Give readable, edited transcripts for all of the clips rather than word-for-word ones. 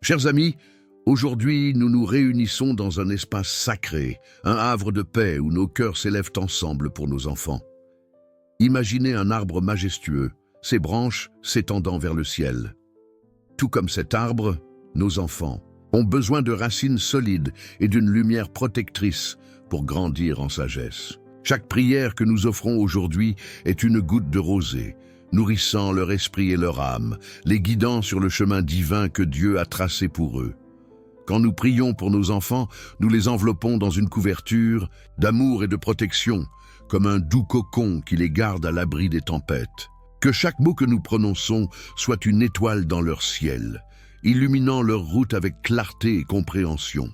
Chers amis, aujourd'hui nous nous réunissons dans un espace sacré, un havre de paix où nos cœurs s'élèvent ensemble pour nos enfants. Imaginez un arbre majestueux, ses branches s'étendant vers le ciel. Tout comme cet arbre, nos enfants ont besoin de racines solides et d'une lumière protectrice pour grandir en sagesse. Chaque prière que nous offrons aujourd'hui est une goutte de rosée, nourrissant leur esprit et leur âme, les guidant sur le chemin divin que Dieu a tracé pour eux. Quand nous prions pour nos enfants, nous les enveloppons dans une couverture d'amour et de protection, comme un doux cocon qui les garde à l'abri des tempêtes. Que chaque mot que nous prononçons soit une étoile dans leur ciel, illuminant leur route avec clarté et compréhension.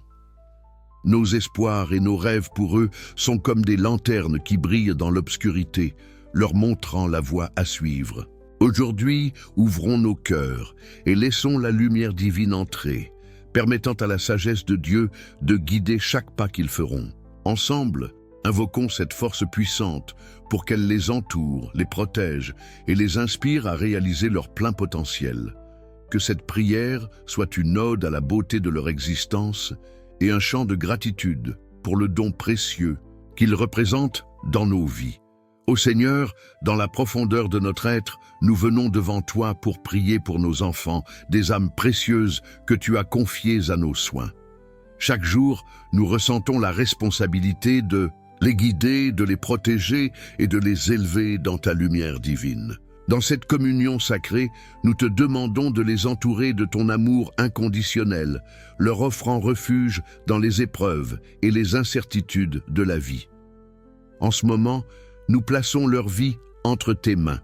Nos espoirs et nos rêves pour eux sont comme des lanternes qui brillent dans l'obscurité, leur montrant la voie à suivre. Aujourd'hui, ouvrons nos cœurs et laissons la lumière divine entrer, permettant à la sagesse de Dieu de guider chaque pas qu'ils feront. Ensemble, invoquons cette force puissante pour qu'elle les entoure, les protège et les inspire à réaliser leur plein potentiel. Que cette prière soit une ode à la beauté de leur existence et un chant de gratitude pour le don précieux qu'ils représentent dans nos vies. Ô Seigneur, dans la profondeur de notre être, nous venons devant toi pour prier pour nos enfants, des âmes précieuses que tu as confiées à nos soins. Chaque jour, nous ressentons la responsabilité de les guider, de les protéger et de les élever dans ta lumière divine. Dans cette communion sacrée, nous te demandons de les entourer de ton amour inconditionnel, leur offrant refuge dans les épreuves et les incertitudes de la vie. En ce moment, nous plaçons leur vie entre tes mains.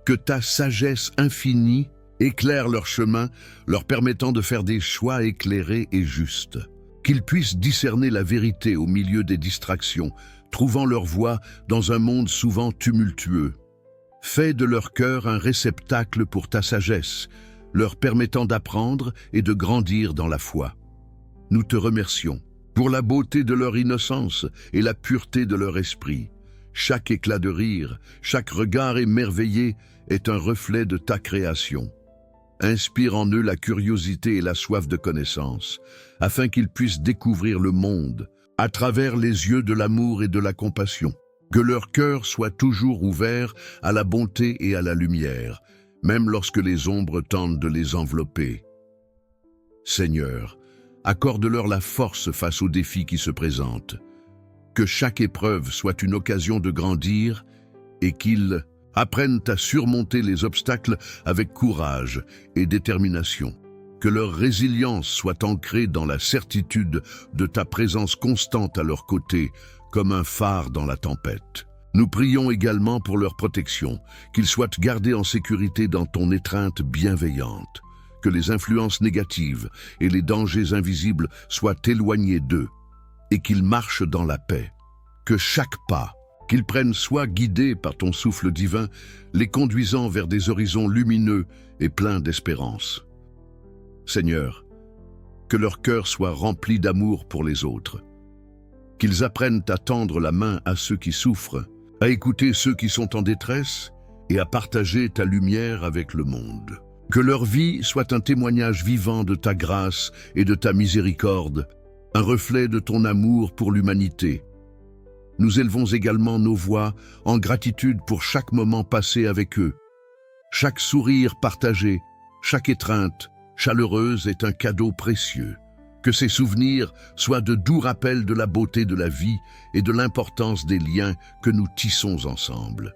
Que ta sagesse infinie éclaire leur chemin, leur permettant de faire des choix éclairés et justes. Qu'ils puissent discerner la vérité au milieu des distractions, trouvant leur voie dans un monde souvent tumultueux. Fais de leur cœur un réceptacle pour ta sagesse, leur permettant d'apprendre et de grandir dans la foi. Nous te remercions pour la beauté de leur innocence et la pureté de leur esprit. Chaque éclat de rire, chaque regard émerveillé est un reflet de ta création. Inspire en eux la curiosité et la soif de connaissance, afin qu'ils puissent découvrir le monde à travers les yeux de l'amour et de la compassion. Que leur cœur soit toujours ouvert à la bonté et à la lumière, même lorsque les ombres tentent de les envelopper. Seigneur, accorde-leur la force face aux défis qui se présentent. Que chaque épreuve soit une occasion de grandir et qu'ils apprennent à surmonter les obstacles avec courage et détermination. Que leur résilience soit ancrée dans la certitude de ta présence constante à leur côté, comme un phare dans la tempête. Nous prions également pour leur protection, qu'ils soient gardés en sécurité dans ton étreinte bienveillante. Que les influences négatives et les dangers invisibles soient éloignés d'eux et qu'ils marchent dans la paix. Que chaque pas qu'ils prennent soit guidés par ton souffle divin, les conduisant vers des horizons lumineux et pleins d'espérance. Seigneur, que leur cœur soit rempli d'amour pour les autres. Qu'ils apprennent à tendre la main à ceux qui souffrent, à écouter ceux qui sont en détresse et à partager ta lumière avec le monde. Que leur vie soit un témoignage vivant de ta grâce et de ta miséricorde, un reflet de ton amour pour l'humanité. Nous élevons également nos voix en gratitude pour chaque moment passé avec eux. Chaque sourire partagé, chaque étreinte chaleureuse est un cadeau précieux. Que ces souvenirs soient de doux rappels de la beauté de la vie et de l'importance des liens que nous tissons ensemble.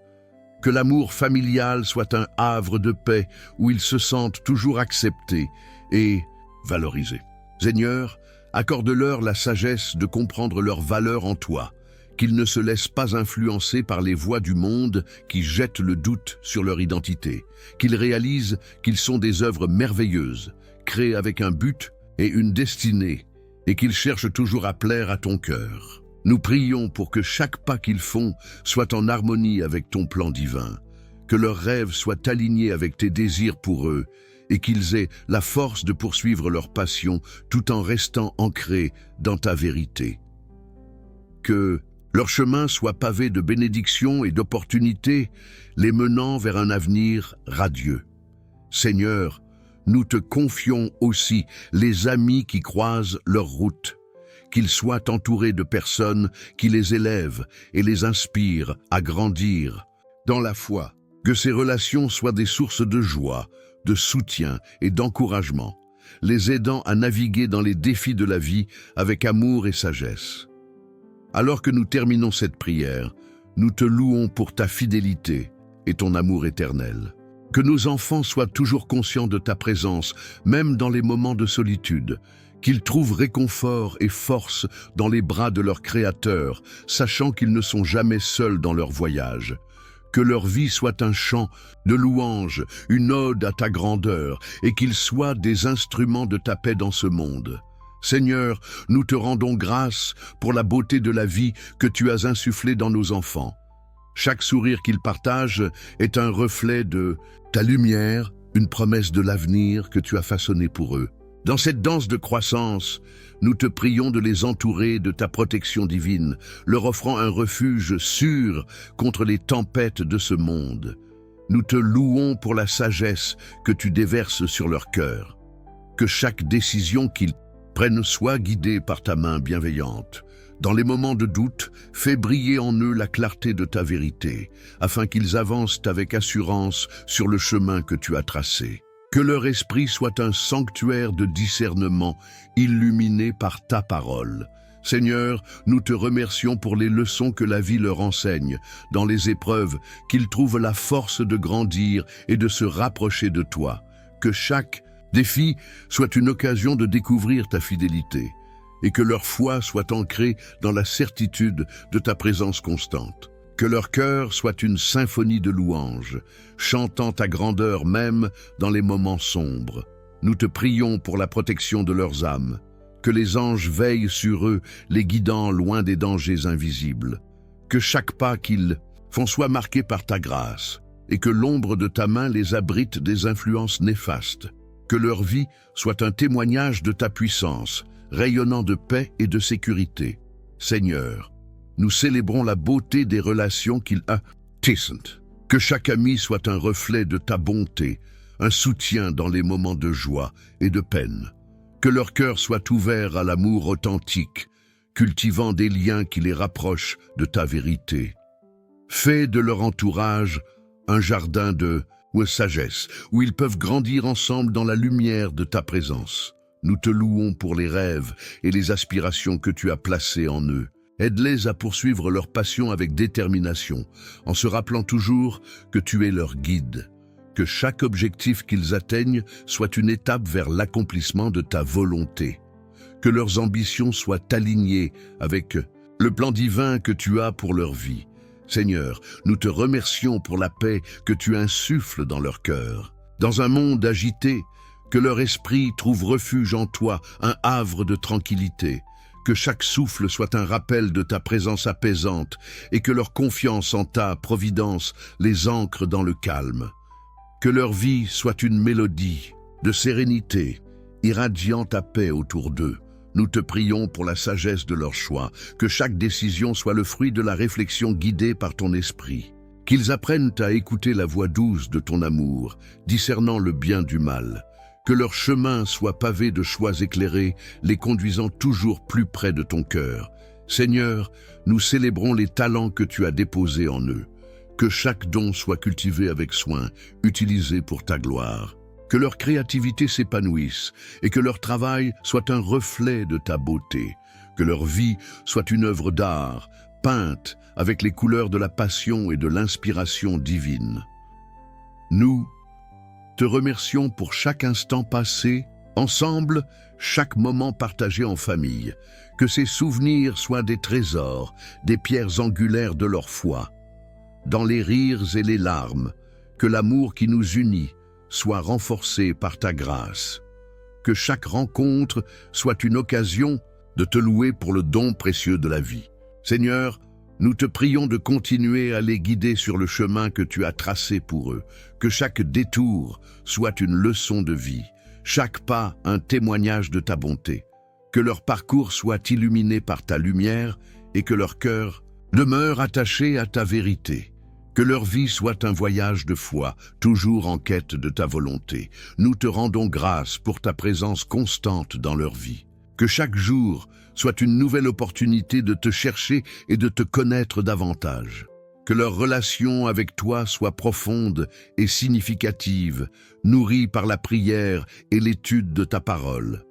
Que l'amour familial soit un havre de paix où ils se sentent toujours acceptés et valorisés. Seigneur, accorde-leur la sagesse de comprendre leur valeur en toi, qu'ils ne se laissent pas influencer par les voix du monde qui jettent le doute sur leur identité, qu'ils réalisent qu'ils sont des œuvres merveilleuses, créées avec un but et une destinée, et qu'ils cherchent toujours à plaire à ton cœur. Nous prions pour que chaque pas qu'ils font soit en harmonie avec ton plan divin, que leurs rêves soient alignés avec tes désirs pour eux, et qu'ils aient la force de poursuivre leur passion tout en restant ancrés dans ta vérité. Que leur chemin soit pavé de bénédictions et d'opportunités, les menant vers un avenir radieux. Seigneur, nous te confions aussi les amis qui croisent leur route, qu'ils soient entourés de personnes qui les élèvent et les inspirent à grandir dans la foi. Que ces relations soient des sources de joie, de soutien et d'encouragement, les aidant à naviguer dans les défis de la vie avec amour et sagesse. Alors que nous terminons cette prière, nous te louons pour ta fidélité et ton amour éternel. Que nos enfants soient toujours conscients de ta présence, même dans les moments de solitude, qu'ils trouvent réconfort et force dans les bras de leur Créateur, sachant qu'ils ne sont jamais seuls dans leur voyage. Que leur vie soit un chant de louange, une ode à ta grandeur, et qu'ils soient des instruments de ta paix dans ce monde. Seigneur, nous te rendons grâce pour la beauté de la vie que tu as insufflée dans nos enfants. Chaque sourire qu'ils partagent est un reflet de ta lumière, une promesse de l'avenir que tu as façonné pour eux. Dans cette danse de croissance, nous te prions de les entourer de ta protection divine, leur offrant un refuge sûr contre les tempêtes de ce monde. Nous te louons pour la sagesse que tu déverses sur leur cœur. Que chaque décision qu'ils prennent soit guidée par ta main bienveillante. Dans les moments de doute, fais briller en eux la clarté de ta vérité, afin qu'ils avancent avec assurance sur le chemin que tu as tracé. Que leur esprit soit un sanctuaire de discernement, illuminé par ta parole. Seigneur, nous te remercions pour les leçons que la vie leur enseigne, dans les épreuves, qu'ils trouvent la force de grandir et de se rapprocher de toi. Que chaque défi soit une occasion de découvrir ta fidélité, et que leur foi soit ancrée dans la certitude de ta présence constante. Que leur cœur soit une symphonie de louanges, chantant ta grandeur même dans les moments sombres. Nous te prions pour la protection de leurs âmes. Que les anges veillent sur eux, les guidant loin des dangers invisibles. Que chaque pas qu'ils font soit marqué par ta grâce, et que l'ombre de ta main les abrite des influences néfastes. Que leur vie soit un témoignage de ta puissance, rayonnant de paix et de sécurité. Seigneur, nous célébrons la beauté des relations qu'ils tissent. Que chaque ami soit un reflet de ta bonté, un soutien dans les moments de joie et de peine. Que leur cœur soit ouvert à l'amour authentique, cultivant des liens qui les rapprochent de ta vérité. Fais de leur entourage un jardin de sagesse, où ils peuvent grandir ensemble dans la lumière de ta présence. Nous te louons pour les rêves et les aspirations que tu as placées en eux. Aide-les à poursuivre leur passion avec détermination, en se rappelant toujours que tu es leur guide. Que chaque objectif qu'ils atteignent soit une étape vers l'accomplissement de ta volonté. Que leurs ambitions soient alignées avec le plan divin que tu as pour leur vie. Seigneur, nous te remercions pour la paix que tu insuffles dans leur cœur. Dans un monde agité, que leur esprit trouve refuge en toi, un havre de tranquillité. Que chaque souffle soit un rappel de ta présence apaisante et que leur confiance en ta providence les ancre dans le calme. Que leur vie soit une mélodie de sérénité, irradiant ta paix autour d'eux. Nous te prions pour la sagesse de leur choix, que chaque décision soit le fruit de la réflexion guidée par ton esprit. Qu'ils apprennent à écouter la voix douce de ton amour, discernant le bien du mal. Que leur chemin soit pavé de choix éclairés, les conduisant toujours plus près de ton cœur. Seigneur, nous célébrons les talents que tu as déposés en eux. Que chaque don soit cultivé avec soin, utilisé pour ta gloire. Que leur créativité s'épanouisse et que leur travail soit un reflet de ta beauté. Que leur vie soit une œuvre d'art, peinte avec les couleurs de la passion et de l'inspiration divine. Nous te remercions pour chaque instant passé, ensemble, chaque moment partagé en famille. Que ces souvenirs soient des trésors, des pierres angulaires de leur foi. Dans les rires et les larmes, que l'amour qui nous unit soit renforcé par ta grâce. Que chaque rencontre soit une occasion de te louer pour le don précieux de la vie. Seigneur, nous te prions de continuer à les guider sur le chemin que tu as tracé pour eux. Que chaque détour soit une leçon de vie, chaque pas un témoignage de ta bonté. Que leur parcours soit illuminé par ta lumière et que leur cœur demeure attaché à ta vérité. Que leur vie soit un voyage de foi, toujours en quête de ta volonté. Nous te rendons grâce pour ta présence constante dans leur vie. Que chaque jour soit une nouvelle opportunité de te chercher et de te connaître davantage. Que leur relation avec toi soit profonde et significative, nourrie par la prière et l'étude de ta parole.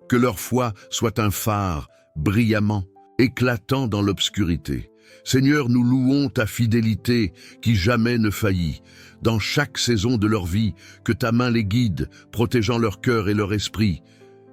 Que leur foi soit un phare, brillamment, éclatant dans l'obscurité. Seigneur, nous louons ta fidélité qui jamais ne faillit. Dans chaque saison de leur vie, que ta main les guide, protégeant leur cœur et leur esprit.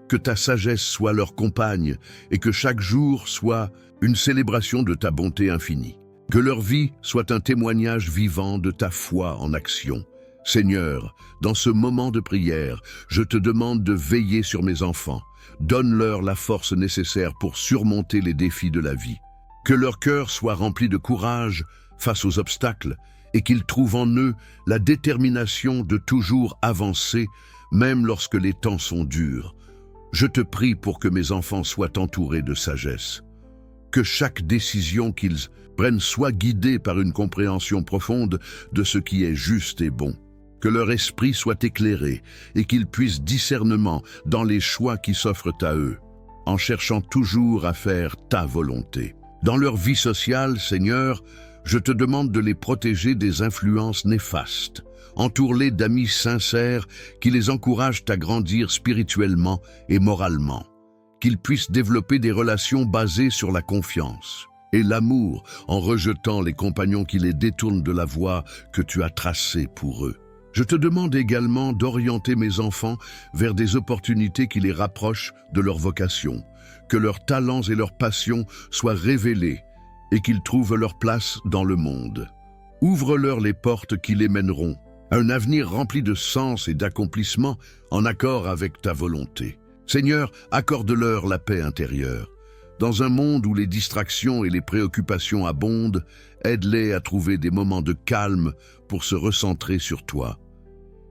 Que ta sagesse soit leur compagne et que chaque jour soit une célébration de ta bonté infinie. Que leur vie soit un témoignage vivant de ta foi en action. Seigneur, dans ce moment de prière, je te demande de veiller sur mes enfants. Donne-leur la force nécessaire pour surmonter les défis de la vie. Que leur cœur soit rempli de courage face aux obstacles et qu'ils trouvent en eux la détermination de toujours avancer, même lorsque les temps sont durs. Je te prie pour que mes enfants soient entourés de sagesse. Que chaque décision qu'ils prennent soit guidée par une compréhension profonde de ce qui est juste et bon. Que leur esprit soit éclairé et qu'ils puissent discernement dans les choix qui s'offrent à eux, en cherchant toujours à faire ta volonté. Dans leur vie sociale, Seigneur, je te demande de les protéger des influences néfastes. Entoure-les d'amis sincères qui les encouragent à grandir spirituellement et moralement. Qu'ils puissent développer des relations basées sur la confiance et l'amour en rejetant les compagnons qui les détournent de la voie que tu as tracée pour eux. Je te demande également d'orienter mes enfants vers des opportunités qui les rapprochent de leur vocation, que leurs talents et leurs passions soient révélés et qu'ils trouvent leur place dans le monde. Ouvre-leur les portes qui les mèneront à un avenir rempli de sens et d'accomplissement en accord avec ta volonté. Seigneur, accorde-leur la paix intérieure. Dans un monde où les distractions et les préoccupations abondent, aide-les à trouver des moments de calme pour se recentrer sur toi.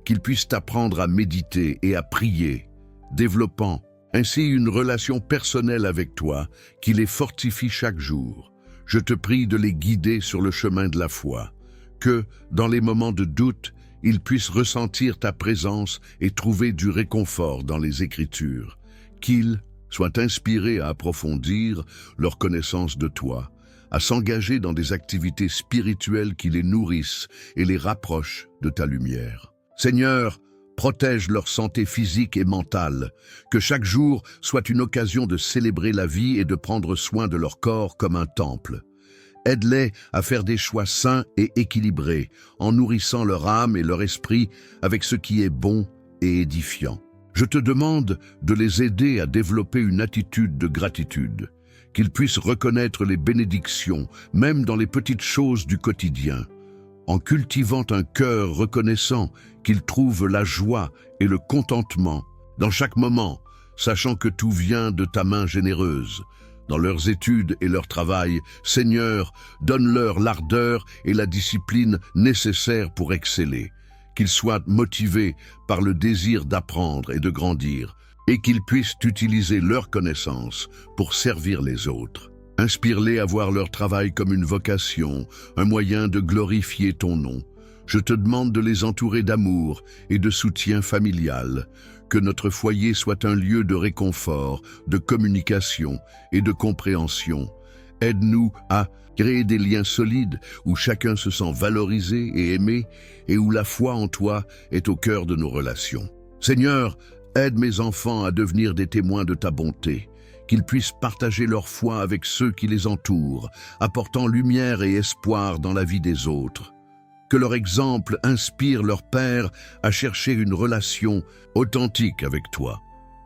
Qu'ils puissent apprendre à méditer et à prier, développant ainsi une relation personnelle avec toi qui les fortifie chaque jour. Je te prie de les guider sur le chemin de la foi, que, dans les moments de doute, ils puissent ressentir ta présence et trouver du réconfort dans les Écritures, qu'ils soient inspirés à approfondir leur connaissance de toi, à s'engager dans des activités spirituelles qui les nourrissent et les rapprochent de ta lumière. Seigneur, protège leur santé physique et mentale, que chaque jour soit une occasion de célébrer la vie et de prendre soin de leur corps comme un temple. Aide-les à faire des choix sains et équilibrés, en nourrissant leur âme et leur esprit avec ce qui est bon et édifiant. Je te demande de les aider à développer une attitude de gratitude, qu'ils puissent reconnaître les bénédictions, même dans les petites choses du quotidien. En cultivant un cœur reconnaissant, qu'ils trouvent la joie et le contentement dans chaque moment, sachant que tout vient de ta main généreuse. Dans leurs études et leur travail, Seigneur, donne-leur l'ardeur et la discipline nécessaires pour exceller, qu'ils soient motivés par le désir d'apprendre et de grandir, et qu'ils puissent utiliser leurs connaissances pour servir les autres. Inspire-les à voir leur travail comme une vocation, un moyen de glorifier ton nom. Je te demande de les entourer d'amour et de soutien familial, que notre foyer soit un lieu de réconfort, de communication et de compréhension. Aide-nous à créer des liens solides où chacun se sent valorisé et aimé et où la foi en toi est au cœur de nos relations. Seigneur, aide mes enfants à devenir des témoins de ta bonté, qu'ils puissent partager leur foi avec ceux qui les entourent, apportant lumière et espoir dans la vie des autres. Que leur exemple inspire leur père à chercher une relation authentique avec toi.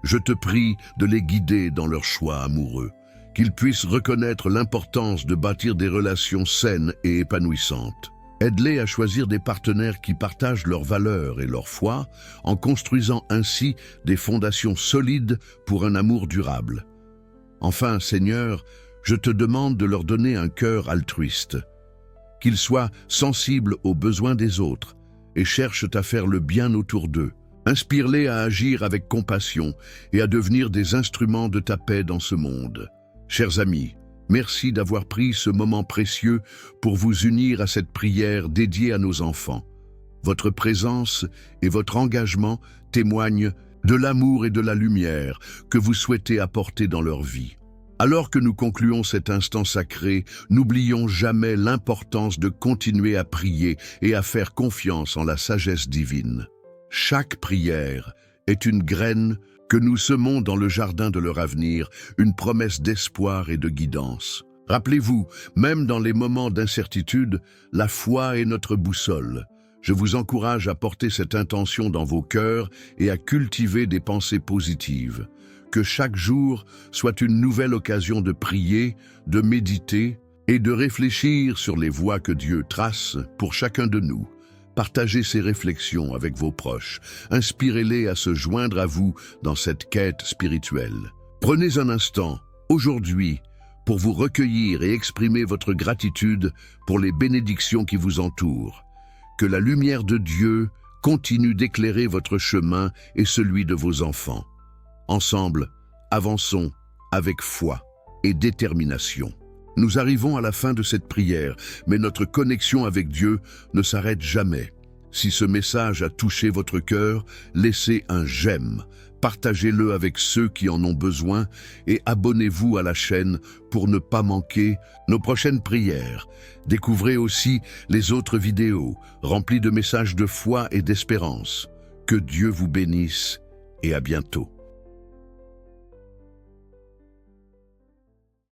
Je te prie de les guider dans leurs choix amoureux, qu'ils puissent reconnaître l'importance de bâtir des relations saines et épanouissantes. Aide-les à choisir des partenaires qui partagent leurs valeurs et leur foi, en construisant ainsi des fondations solides pour un amour durable. Enfin, Seigneur, je te demande de leur donner un cœur altruiste, qu'ils soient sensibles aux besoins des autres et cherchent à faire le bien autour d'eux. Inspire-les à agir avec compassion et à devenir des instruments de ta paix dans ce monde. Chers amis, Merci d'avoir pris ce moment précieux pour vous unir à cette prière dédiée à nos enfants. Votre présence et votre engagement témoignent de l'amour et de la lumière que vous souhaitez apporter dans leur vie. Alors que nous concluons cet instant sacré, n'oublions jamais l'importance de continuer à prier et à faire confiance en la sagesse divine. Chaque prière est une graine que nous semons dans le jardin de leur avenir, une promesse d'espoir et de guidance. Rappelez-vous, même dans les moments d'incertitude, la foi est notre boussole. Je vous encourage à porter cette intention dans vos cœurs et à cultiver des pensées positives. Que chaque jour soit une nouvelle occasion de prier, de méditer et de réfléchir sur les voies que Dieu trace pour chacun de nous. Partagez ces réflexions avec vos proches. Inspirez-les à se joindre à vous dans cette quête spirituelle. Prenez un instant, aujourd'hui, pour vous recueillir et exprimer votre gratitude pour les bénédictions qui vous entourent. Que la lumière de Dieu continue d'éclairer votre chemin et celui de vos enfants. Ensemble, avançons avec foi et détermination. Nous arrivons à la fin de cette prière, mais notre connexion avec Dieu ne s'arrête jamais. Si ce message a touché votre cœur, laissez un j'aime, partagez-le avec ceux qui en ont besoin et abonnez-vous à la chaîne pour ne pas manquer nos prochaines prières. Découvrez aussi les autres vidéos remplies de messages de foi et d'espérance. Que Dieu vous bénisse et à bientôt.